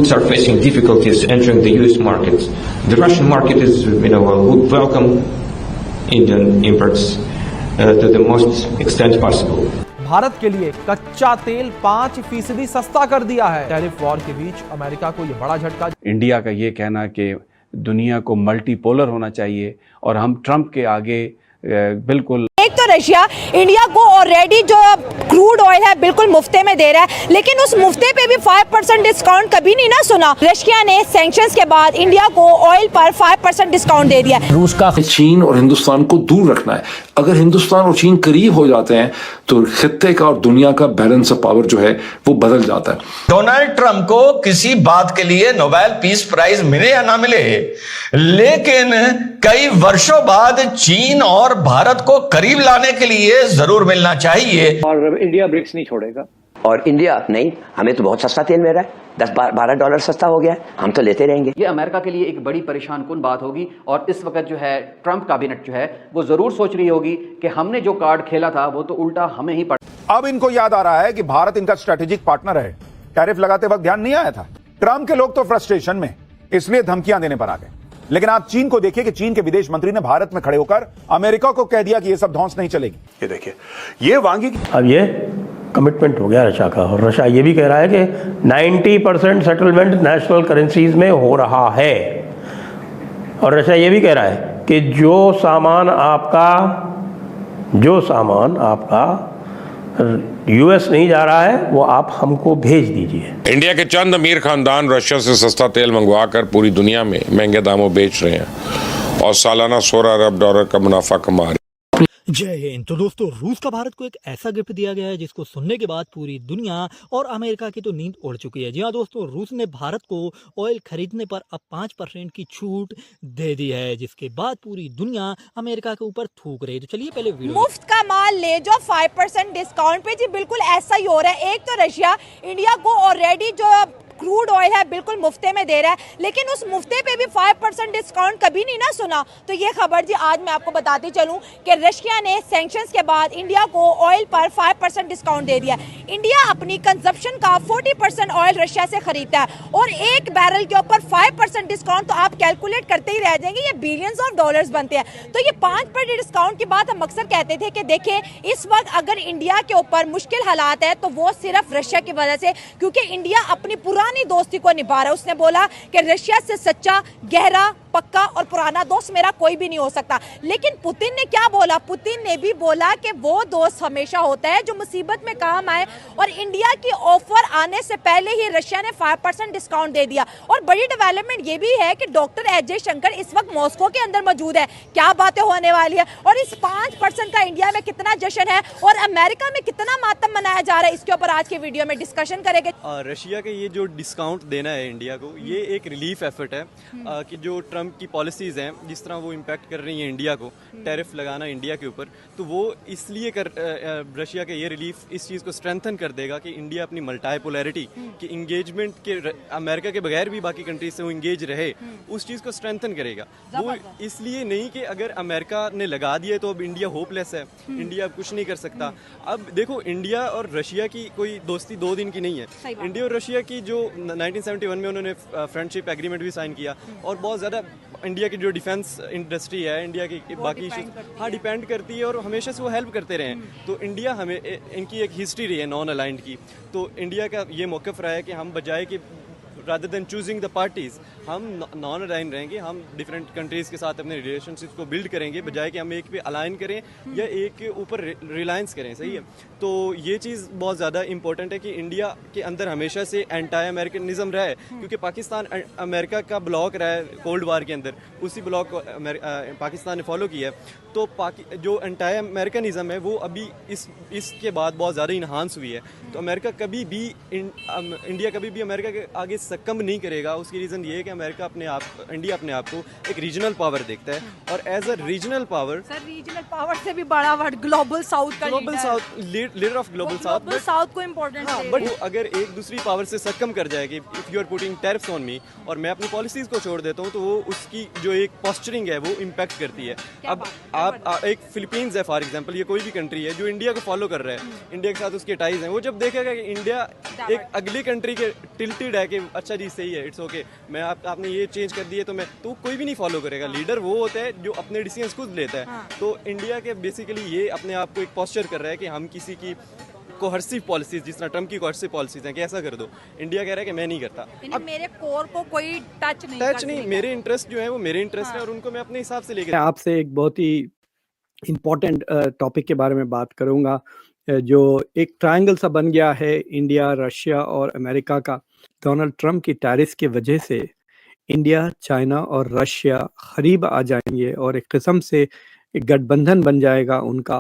goods are facing difficulties entering the US market. The Russian market is, would welcome Indian imports to the most extent possible. Bharat के लिए कच्चा तेल 5% सस्ता कर दिया है। टैरिफ वॉर के बीच अमेरिका को यह बड़ा झटका। इंडिया का ये कहना कि दुनिया को मल्टीपोलर होना चाहिए और हम ट्रंप के आगे बिल्कुल। एक तो रशिया इंडिया को ऑलरेडी जो क्रूड ऑयल है बिल्कुल मुफ्ते में दे रहा है, लेकिन उस मुफ्ते पे भी 5% डिस्काउंट कभी नहीं ना सुना। रशिया ने सैंक्शंस के बाद इंडिया को ऑयल पर 5% डिस्काउंट दे दिया। रूस का चीन और हिंदुस्तान को दूर रखना है। अगर हिंदुस्तान और चीन करीब हो जाते हैं तो खित्ते का और दुनिया का बैलेंस ऑफ पावर जो है वो बदल जाता है। डोनाल्ड ट्रंप को किसी बात के लिए नोबेल पीस प्राइज मिले या ना मिले, लेकिन कई वर्षों बाद चीन और भारत को करीब लाने के लिए जरूर मिलना चाहिए। और इंडिया ब्रिक्स नहीं छोड़ेगा। और इंडिया नहीं, हमें तो बहुत सस्ता तेल मिल रहा है, $10-12 सस्ता हो गया है, हम तो लेते रहेंगे। ये अमेरिका के लिए एक बड़ी परेशान कुन बात होगी और इस वक्त जो है ट्रंप कैबिनेट जो है वो जरूर सोच रही होगी कि हमने जो कार्ड खेला था वो तो उल्टा हमें ही पड़ा। अब इनको याद आ रहा है कि भारत इनका स्ट्रेटेजिक पार्टनर है। टैरिफ लगाते वक्त ध्यान नहीं आया था। ट्रंप के लोग तो फ्रस्ट्रेशन में इसलिए धमकियां देने पर आ गए, लेकिन आप चीन को देखिए कि चीन के विदेश मंत्री ने भारत में खड़े होकर अमेरिका को कह दिया कि ये सब धौंस नहीं चलेगी। ये देखिए, ये वांगी अब ये कमिटमेंट हो गया रशिया का, और रशिया ये भी कह रहा है कि 90% सेटलमेंट नेशनल करेंसीज में हो रहा है। और रशिया ये भी कह रहा है कि जो सामान आपका यूएस नहीं जा रहा है वो आप हमको भेज दीजिए। इंडिया के चंद अमीर खानदान रशिया से सस्ता तेल मंगवाकर पूरी दुनिया में महंगे दामों बेच रहे हैं और सालाना $16 अरब का मुनाफा कमा रहे हैं। जय हिंद। तो दोस्तों, रूस का भारत को एक ऐसा गिफ्ट दिया गया है जिसको सुनने के बाद पूरी दुनिया और अमेरिका की तो नींद उड़ चुकी है। जी हाँ दोस्तों, रूस ने भारत को ऑयल खरीदने पर अब 5% की छूट दे दी है, जिसके बाद पूरी दुनिया अमेरिका के ऊपर थूक रही है। तो चलिए पहले वीडियो। मुफ्त का माल ले जो 5% डिस्काउंट पे। जी बिल्कुल ऐसा ही हो रहा है। एक तो रशिया इंडिया को ऑलरेडी जो क्रूड ऑयल है बिल्कुल मुफ्ते में दे रहा है, लेकिन उस मुफ्ते पे भी 5% डिस्काउंट कभी नहीं ना सुना। तो ये खबर जी आज मैं आपको बताती चलूं कि रशिया ने सैंक्शंस के बाद इंडिया को ऑयल पर 5% डिस्काउंट दे दिया। इंडिया अपनी कंजप्शन का 40% ऑयल रशिया से खरीदता है और एक बैरल के ऊपर 5% डिस्काउंट, तो आप कैलकुलेट करते ही रह जाएंगे, ये बिलियंस ऑफ डॉलर्स बनते हैं। तो ये 5% डिस्काउंट की बात हम अक्सर कहते थे कि देखिए इस वक्त अगर इंडिया के ऊपर मुश्किल हालात है तो वो सिर्फ रशिया की वजह से, क्योंकि इंडिया अपनी पुरानी दोस्ती को निभा रहा है। उसने बोला कि रशिया से सच्चा, गहरा, पक्का और पुराना दोस्त मेरा कोई भी नहीं हो सकता। लेकिन पुतिन ने क्या बोला? पुतिन ने भी बोला कि वो दोस्त हमेशा होता है जो मुसीबत में काम आए, और इंडिया की ऑफर आने से पहले ही रशिया ने 5% डिस्काउंट दे दिया। और बड़ी डेवलपमेंट ये भी है कि डॉक्टर एस जयशंकर इस वक्त मॉस्को के अंदर मौजूद है। क्या बातें होने वाली है, और इस 5% का इंडिया में कितना जश्न है और अमेरिका में कितना मातम मनाया जा रहा है, इसके ऊपर आज के वीडियो में डिस्कशन करेंगे। रशिया के ये जो डिस्काउंट देना है इंडिया को, ये एक रिलीफ एफर्ट है कि जो ट्रम्प की पॉलिसीज़ हैं, जिस तरह वो इम्पैक्ट कर रही हैं इंडिया को, टैरिफ लगाना इंडिया के ऊपर, तो वो इसलिए रशिया के ये रिलीफ इस चीज़ को स्ट्रेंथन कर देगा कि इंडिया अपनी मल्टीपोलैरिटी की इंगेजमेंट के अमेरिका के बगैर भी बाकी कंट्रीज से वो इंगेज रहे, उस चीज़ को स्ट्रेंथन करेगा। वो इसलिए नहीं कि अगर अमेरिका ने लगा दिया तो अब इंडिया होपलेस है, इंडिया अब कुछ नहीं कर सकता। अब देखो, इंडिया और रशिया की कोई दोस्ती 2 दिन की नहीं है। इंडिया और रशिया की जो 1971 में उन्होंने फ्रेंडशिप एग्रीमेंट भी साइन किया, और बहुत ज़्यादा इंडिया की जो डिफेंस इंडस्ट्री है, इंडिया की बाकी इश्यूज डिपेंड करती है, और हमेशा से वो हेल्प करते रहे हैं। तो इंडिया हमें, इनकी एक हिस्ट्री रही है नॉन अलाइंड की, तो इंडिया का ये मौक़िफ़ रहा है कि हम बजाय कि rather than choosing the parties, हम नॉन अलाइन रहेंगे, हम डिफरेंट कंट्रीज़ के साथ अपने रिलेशनशिप्स को बिल्ड करेंगे, बजाय कि हम एक पे अलाइन करें या एक के ऊपर रिलायंस करें। सही है। तो ये चीज़ बहुत ज़्यादा इंपॉर्टेंट है कि इंडिया के अंदर हमेशा से एंटी अमेरिकनिज़म रहा है, क्योंकि पाकिस्तान अमेरिका का ब्लॉक रहा है कोल्ड वार के अंदर, उसी ब्लॉक को पाकिस्तान ने फॉलो किया है। तो जो एंटी अमेरिकनिज़म है वो अभी इसके बाद बहुत ज़्यादा इन्हांस हुई है। तो अमेरिका कभी भी इंडिया कभी भी अमेरिका के आगे सक्कम नहीं करेगा। उसकी रीज़न ये है कि इंडिया अपने आप को एक रीजनल पावर देखता है, और as a regional power, sir regional power से भी बड़ा वर्ड ग्लोबल साउथ का, global south, leader of global south को इम्पोर्टेंस है। बट अगर एक दूसरी पावर से सक्कम कर जाएगी, if you are putting tariffs on me, और मैं अपनी पॉलिसीज को छोड़ देता हूँ, तो वो उसकी जो एक पोस्चरिंग है वो इम्पैक्ट करती है। अब आप एक फिलीपींस है फॉर एग्जांपल, ये कोई भी कंट्री है जो इंडिया को फॉलो कर रहा है, इंडिया के साथ उसके टाइज हैं, वो जब देखेगा कि इंडिया एक अगली कंट्री के टिल्टेड है कि अच्छा जी सही है, इट्स ओके, मैं आपने ये चेंज कर दिए तो कोई भी नहीं फॉलो करेगा। लीडर वो होता है जो अपने डिसीजंस खुद लेता है। तो इंडिया के बेसिकली ये अपने आप को एक पोस्चर कर रहा है कि हम किसी की कोहर्सिव पॉलिसीज, जिस तरह ट्रम्प की कोहर्सिव पॉलिसीज हैं कि ऐसा कर दो, इंडिया कह रहा है कि मैं नहीं करता। अब मेरे कोर को कोई टच नहीं, मेरे इंटरेस्ट जो है वो मेरे इंटरेस्ट है और उनको मैं अपने हिसाब से लेके। मैं आपसे एक बहुत ही इम्पोर्टेंट टॉपिक के बारे में बात करूंगा, जो एक ट्रायंगल सा बन गया है इंडिया, रशिया और अमेरिका का। डोनाल्ड ट्रंप की टैरिफ की वजह से इंडिया, चाइना और रशिया करीब आ जाएंगे और एक किस्म से एक गठबंधन बन जाएगा उनका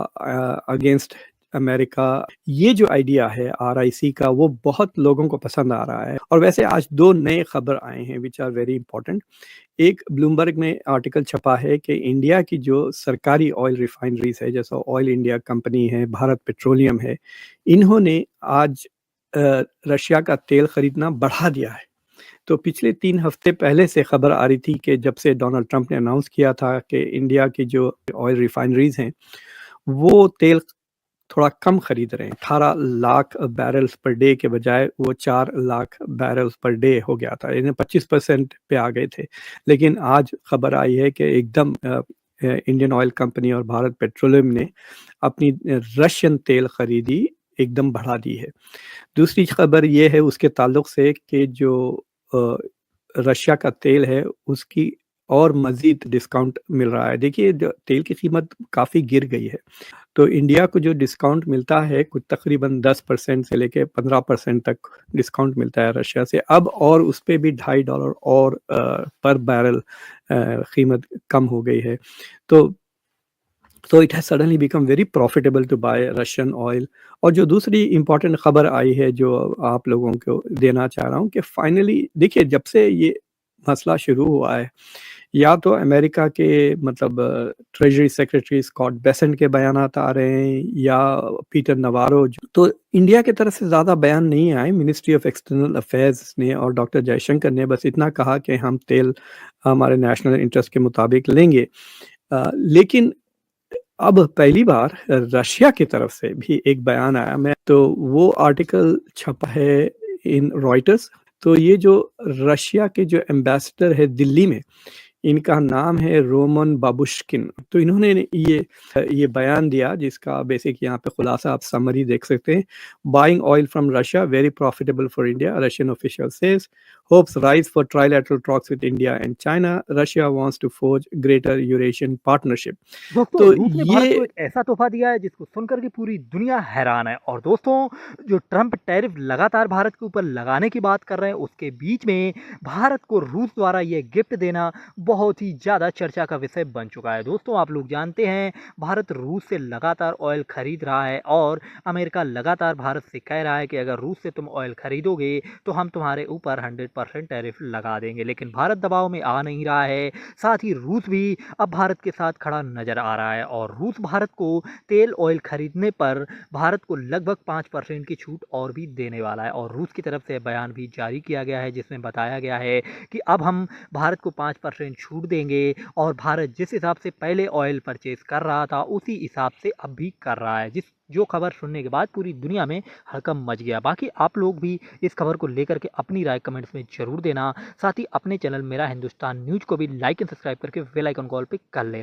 अगेंस्ट अमेरिका। ये जो आइडिया है RIC का, वो बहुत लोगों को पसंद आ रहा है। और वैसे आज 2 नए खबर आए हैं विच आर वेरी इंपॉर्टेंट। एक ब्लूमबर्ग में आर्टिकल छपा है कि इंडिया की जो सरकारी ऑयल रिफाइनरीज है, जैसा ऑयल इंडिया कंपनी है, भारत पेट्रोलियम है, इन्होंने आज रशिया का तेल खरीदना बढ़ा दिया है। तो पिछले 3 हफ्ते पहले से खबर आ रही थी कि जब से डोनाल्ड ट्रंप ने अनाउंस किया था कि इंडिया की जो ऑयल रिफाइनरीज हैं वो तेल थोड़ा कम खरीद रहे हैं। 18 लाख बैरल्स पर डे के बजाय वो 4 लाख बैरल्स पर डे हो गया था, यानी 25% पे आ गए थे। लेकिन आज खबर आई है कि एकदम इंडियन ऑयल कंपनी और भारत पेट्रोलियम ने अपनी रशियन तेल खरीदी एकदम बढ़ा दी है। दूसरी खबर ये है उसके ताल्लुक से कि जो रशिया का तेल है उसकी और मज़ीद डिस्काउंट मिल रहा है। देखिए तेल की कीमत काफ़ी गिर गई है, तो इंडिया को जो डिस्काउंट मिलता है कुछ तकरीबन 10% से लेके 15% तक डिस्काउंट मिलता है रशिया से। अब और उस पर भी $2.5 और पर बैरल कीमत कम हो गई है। तो it has suddenly become very profitable to buy Russian oil. और जो दूसरी इम्पॉर्टेंट खबर आई है जो आप लोगों को देना चाह रहा हूँ कि फाइनली देखिए जब से ये मसला शुरू हुआ है, या तो अमेरिका के मतलब ट्रेजरी सेक्रेटरी स्कॉट बेसेंट के बयानात आ रहे हैं या पीटर नवारो, तो इंडिया की तरफ से ज़्यादा बयान नहीं आए। मिनिस्ट्री ऑफ एक्सटर्नल अफेयर्स ने और डॉक्टर जयशंकर ने बस इतना कहा कि हम तेल हमारे नेशनल इंटरेस्ट के मुताबिक लेंगे। लेकिन अब पहली बार रशिया की तरफ से भी एक बयान आया, तो वो आर्टिकल छपा है इन रॉयटर्स। तो ये जो रशिया के जो एम्बेसडर है दिल्ली में, इनका नाम है रोमन बाबुश्किन। तो इन्होंने ये बयान दिया जिसका बेसिक यहाँ पे खुलासा आप समरी देख सकते हैं। Buying oil from Russia very profitable for India, Russian official says. Hopes rise for trilateral talks with India and China, Russia wants to forge greater Eurasian partnership. दोस्तों तो रूस ने भारत ये को एक ऐसा तोहफा दिया है जिसको सुनकर के पूरी दुनिया हैरान है। और दोस्तों जो ट्रंप टैरिफ लगातार भारत के ऊपर लगाने की बात कर रहे हैं, उसके बीच में भारत को रूस द्वारा ये गिफ्ट देना बहुत ही ज़्यादा चर्चा का विषय बन चुका है। दोस्तों आप लोग जानते हैं भारत रूस से लगातार ऑयल खरीद रहा है और अमेरिका लगातार भारत से कह रहा है कि अगर रूस से तुम ऑयल खरीदोगे तो हम तुम्हारे ऊपर 100% टैरिफ लगा देंगे। लेकिन भारत दबाव में आ नहीं रहा है। साथ ही रूस भी अब भारत के साथ खड़ा नजर आ रहा है और रूस भारत को तेल ऑयल खरीदने पर भारत को लगभग 5% की छूट और भी देने वाला है। और रूस की तरफ से बयान भी जारी किया गया है जिसमें बताया गया है कि अब हम भारत को 5% छूट देंगे और भारत जिस हिसाब से पहले ऑयल परचेज कर रहा था उसी हिसाब से अब भी कर रहा है। जो खबर सुनने के बाद पूरी दुनिया में हड़कंप मच गया। बाकी आप लोग भी इस खबर को लेकर के अपनी राय कमेंट्स में जरूर देना। साथ ही अपने चैनल मेरा हिंदुस्तान न्यूज को भी लाइक एंड सब्सक्राइब करके बेल आइकन कॉल पे कर लें।